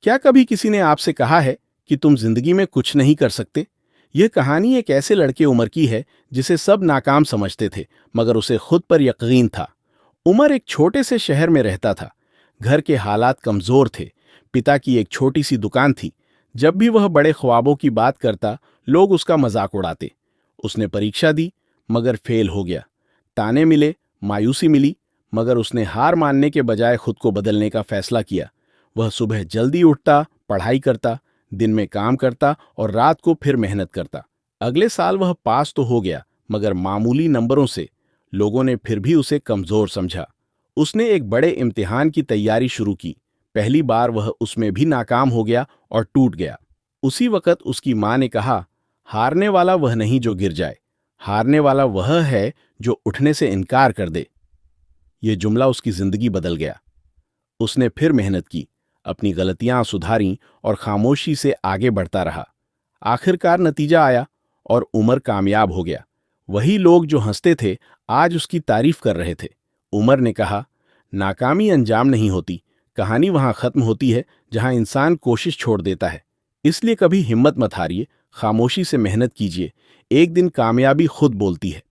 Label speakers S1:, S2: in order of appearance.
S1: क्या कभी किसी ने आपसे कहा है कि तुम जिंदगी में कुछ नहीं कर सकते? यह कहानी एक ऐसे लड़के उमर की है जिसे सब नाकाम समझते थे, मगर उसे खुद पर यकीन था। उमर एक छोटे से शहर में रहता था। घर के हालात कमजोर थे। पिता की एक छोटी सी दुकान थी। जब भी वह बड़े ख्वाबों की बात करता, लोग उसका मजाक उड़ाते। उसने परीक्षा दी, मगर फेल हो गया। ताने मिले, मायूसी मिली, मगर उसने हार मानने के बजाय खुद को बदलने का फैसला किया। वह सुबह जल्दी उठता, पढ़ाई करता, दिन में काम करता और रात को फिर मेहनत करता। अगले साल वह पास तो हो गया, मगर मामूली नंबरों से। लोगों ने फिर भी उसे कमजोर समझा। उसने एक बड़े इम्तिहान की तैयारी शुरू की। पहली बार वह उसमें भी नाकाम हो गया और टूट गया। उसी वक्त उसकी मां ने कहा, हारने वाला वह नहीं जो गिर जाए, हारने वाला वह है जो उठने से इनकार कर दे। यह जुमला उसकी जिंदगी बदल गया। उसने फिर मेहनत की, अपनी गलतियां सुधारीं और खामोशी से आगे बढ़ता रहा। आखिरकार नतीजा आया और उमर कामयाब हो गया। वही लोग जो हंसते थे, आज उसकी तारीफ कर रहे थे। उमर ने कहा, नाकामी अंजाम नहीं होती, कहानी वहां खत्म होती है जहां इंसान कोशिश छोड़ देता है। इसलिए कभी हिम्मत मत हारिए, खामोशी से मेहनत कीजिए। एक दिन कामयाबी खुद बोलती है।